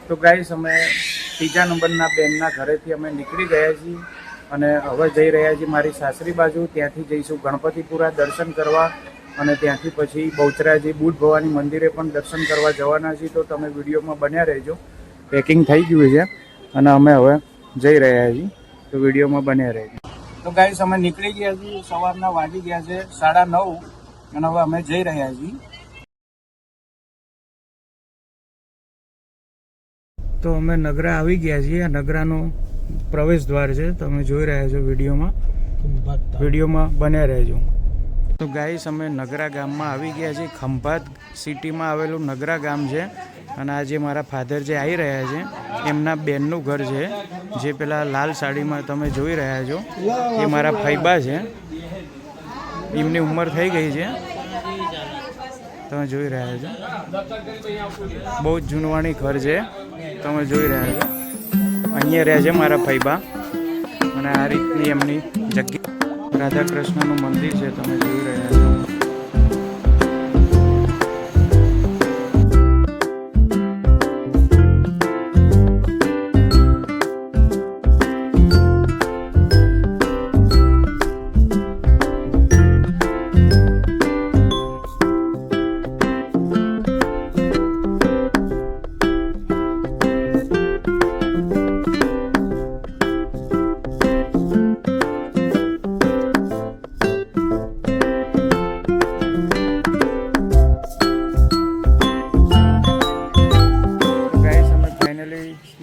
તો ગાઈસ અમે ત્રીજા નંબરના બેનના ઘરેથી અમે નીકળી ગયા છીએ અને હવે જઈ રહ્યા છીએ મારી સાસરી બાજુ. ત્યાંથી જઈશું ગણપતિપુરા દર્શન કરવા અને ત્યાંથી પછી બહુચરાજી બુટ ભવાની મંદિરે પણ દર્શન કરવા જવાના છીએ. તો તમે વિડીયોમાં બન્યા રહેજો. પેકિંગ થઈ ગયું છે અને અમે હવે જઈ રહ્યા છીએ, તો વિડીયોમાં બન્યા રહેજો. તો ગાઈસ અમે નીકળી ગયા છીએ, સવારના વાગી ગયા છે 9:30 અને હવે અમે જઈ રહ્યા છીએ. તો અમે નગરા આવી ગયા છીએ. આ નગરાનો પ્રવેશ દ્વાર છે, તમે જોઈ રહ્યા છો વિડીયોમાં બન્યા રહેજો. તો ગાઈસ અમે નગરા ગામમાં આવી ગયા છીએ. ખંભાત સિટીમાં આવેલું નગરા ગામ છે અને આ જે મારા ફાધર જે આવી રહ્યા છે એમના બેનનું ઘર છે, જે પેલા લાલ સાડીમાં તમે જોઈ રહ્યા છો એ મારા ફૈબા છે. એમની ઉંમર થઈ ગઈ છે, તમે જોઈ રહ્યા છો. બહુ જ જૂનવાણી ઘર છે, તમે જોઈ રહ્યા છો. અહીંયા રહે છે મારા ફૈબા અને આ રીતની એમની જગ્યા. રાધા કૃષ્ણનું મંદિર છે, તમે જોઈ રહ્યા છો.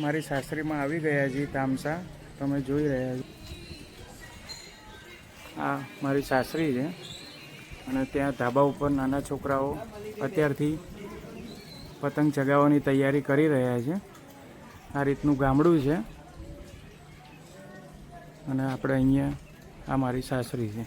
મારી સાસરીમાં આવી ગયા છીએ તામસા, તમે જોઈ રહ્યા છો. આ મારી સાસરી છે અને ત્યાં ધાબા ઉપર નાના છોકરાઓ અત્યારથી પતંગ ચગાવવાની તૈયારી કરી રહ્યા છે. આ રીતનું ગામડું છે અને આપણે અહીંયા આ મારી સાસરી છે.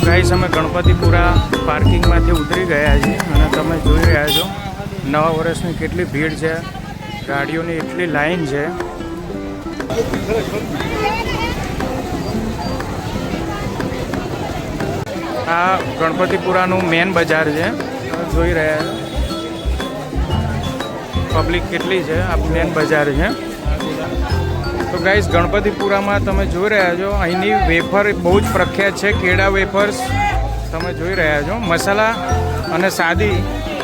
ગાઈસ અમે ગણપતિપુરા પાર્કિંગમાંથી ઉતરી ગયા છીએ અને તમે જોઈ રહ્યા છો નવા વર્ષની કેટલી ભીડ છે, ગાડીઓની એટલી લાઈન છે. આ ગણપતિપુરાનું મેન બજાર છે, જોઈ રહ્યા છો પબ્લિક કેટલી છે. આ મેન બજાર છે. તો ગાઈસ ગણપતિપુરામાં તમે જોઈ રહ્યા છો અહીંની વેફર બહુ જ પ્રખ્યાત છે. કેળા વેફર્સ તમે જોઈ રહ્યા છો. મસાલા અને સાદી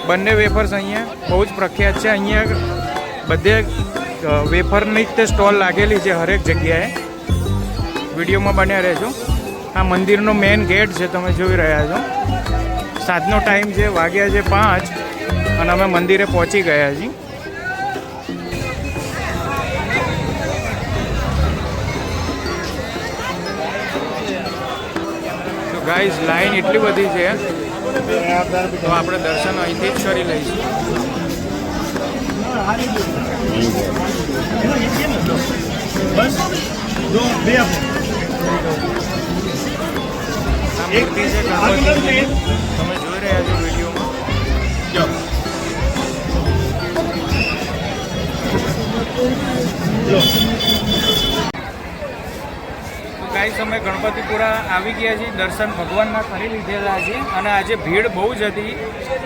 બંને વેફર્સ અહીંયા બહુ જ પ્રખ્યાત છે. અહીંયા બધે વેફરની જ તે સ્ટોલ લાગેલી છે હરેક જગ્યાએ. વિડીયોમાં બન્યા રહેજો. આ મંદિરનો મેઇન ગેટ છે, તમે જોઈ રહ્યા છો. સાંજનો ટાઈમ છે, વાગ્યા છે 5 અને અમે મંદિરે પહોંચી ગયા છીએ. ગાઈસ લાઈન એટલી બધી છે તો આપણે દર્શન અહીંથી જ કરી લઈશું. તમે જોઈ રહ્યા છો વિડીયોમાં. ગાઈસ અમે ગણપતિપુરા આવી ગયા છીએ, દર્શન ભગવાનના કરી લીધેલા છે અને આજે ભીડ બહુ જ હતી.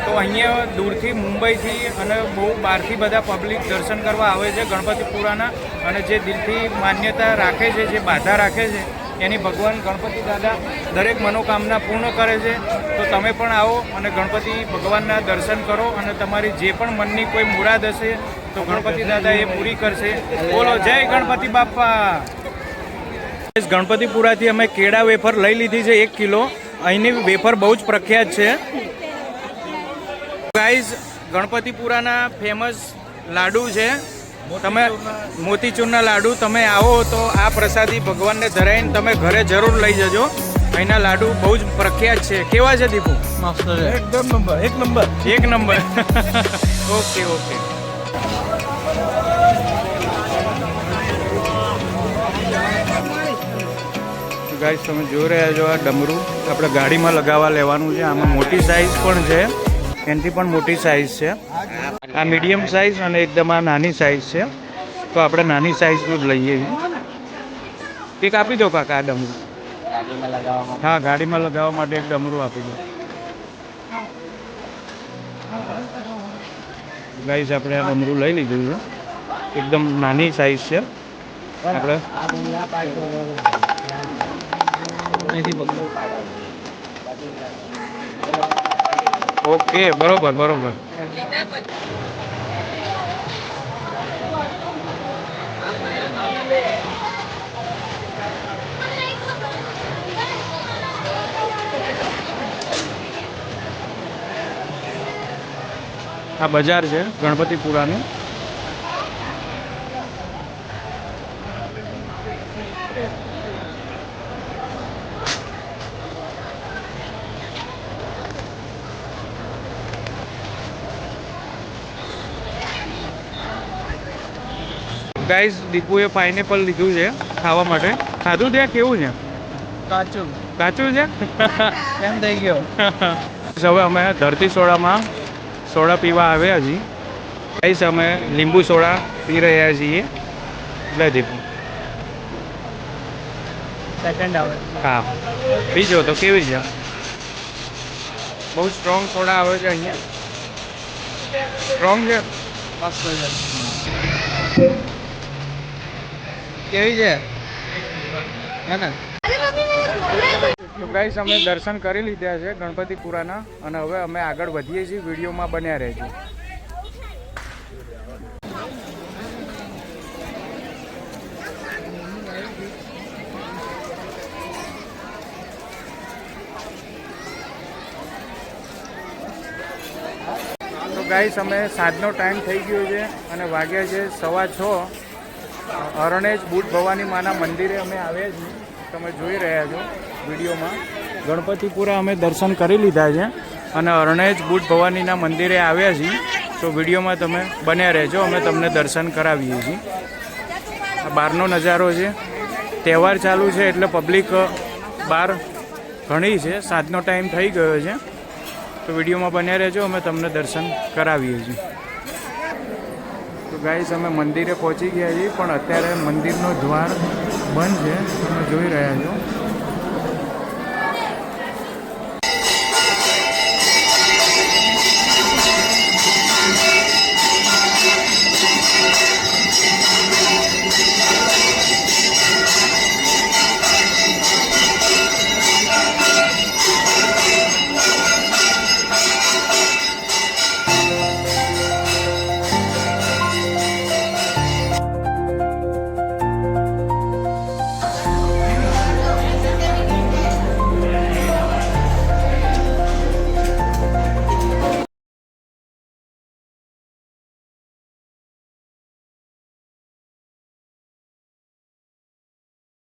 તો અહીંયા દૂરથી મુંબઈથી અને બહુ બહારથી બધા પબ્લિક દર્શન કરવા આવે છે ગણપતિપુરાના અને જે દિલથી માન્યતા રાખે છે, જે બાધા રાખે છે એની ભગવાન ગણપતિ દાદા દરેક મનોકામના પૂર્ણ કરે છે. તો તમે પણ આવો અને ગણપતિ ભગવાનના દર્શન કરો અને તમારી જે પણ મનની કોઈ મુરાદ હશે તો ગણપતિ દાદા એ પૂરી કરશે. બોલો જય ગણપતિ બાપા. ગણપતિપુરાથી અમે કેળા વેફર લઈ લીધી છે 1 કિલો. અહીંની વેફર બહુ જ પ્રખ્યાત છે ગાઈઝ. ગણપતિપુરાના ફેમસ લાડુ છે, તમે મોતીચૂરના લાડુ. તમે આવો તો આ પ્રસાદી ભગવાનને ધરાઈને તમે ઘરે જરૂર લઈ જજો. અહીંના લાડુ બહુ જ પ્રખ્યાત છે. કેવા છે દીપુ? એકદમ નંબર, એક નંબર. Okay okay. ગાઈસ તમે જોઈ રહ્યા છો આ ડમરું આપણે ગાડીમાં લગાવવા લેવાનું છે. આમાં મોટી સાઇઝ પણ છે, એનાથી પણ મોટી સાઇઝ છે. આ મીડિયમ સાઇઝ અને એકદમ આ નાની સાઇઝ છે. તો આપણે નાની સાઇઝનું જ લઈએ છીએ. એક આપી દો કાકા આ ડમરું. હા, ગાડીમાં લગાવવા માટે એક ડમરું આપી દો. ગાઈસ આપણે આ ડમરું લઈ લીધું છે, એકદમ નાની સાઇઝ છે. આપણે ઓકે, બરોબર બરોબર. આ બજાર છે ગણપતિપુરાનું. ગાઈસ દીપુએ પાઇનેપલ લીધું છે ખાવા માટે. ખાધું ત્યાં? કેવું છે? કાચું કાચું છે? કેમ થઈ ગયો? હવે અમે ધરતી સોડામાં સોડા પીવા આવ્યા છીએ. ગાઈસ અમે લીંબુ સોડા પી રહ્યા છીએ. લે દીપુ. સેકન્ડ આવે. હા, પીજો તો કેવી છે? બહુ સ્ટ્રોંગ સોડા આવે છે અહીંયા. સ્ટ્રોંગ છે. મસ્ત છે. કેવી છે? હે ને? તો ગાઈસ અમે દર્શન કરી લીધા છે ગણપતિપુરાના અને હવે અમે આગળ વધીએ છીએ. વિડીયોમાં બન્યા રહેજો. તો ગાઈસ અમે સાંજનો ટાઈમ થઈ ગયો છે અને વાગ્યા છે 6:15. અરણેજ બુટ ભવાની માના મંદિરે અમે આવ્યા છીએ. તમે જોઈ રહ્યા છો વિડીયોમાં. ગણપતિપુરા અમે દર્શન કરી લીધા છે અને અરણેજ બુટ ભવાનીના મંદિરે આવ્યા છીએ. તો વિડીયોમાં તમે બન્યા રહેજો, અમે તમને દર્શન કરાવીએ છીએ. આ બહારનો નજારો છે. તહેવાર ચાલુ છે એટલે પબ્લિક બહાર ઘણી છે. સાંજનો ટાઈમ થઈ ગયો છે તો વિડીયોમાં બન્યા રહેજો, અમે તમને દર્શન કરાવીએ છીએ. તો ગાઈસ અમે મંદિરે પહોંચી ગયા છીએ પણ અત્યારે મંદિરનો દ્વાર બંધ છે, તમે જોઈ રહ્યા છો.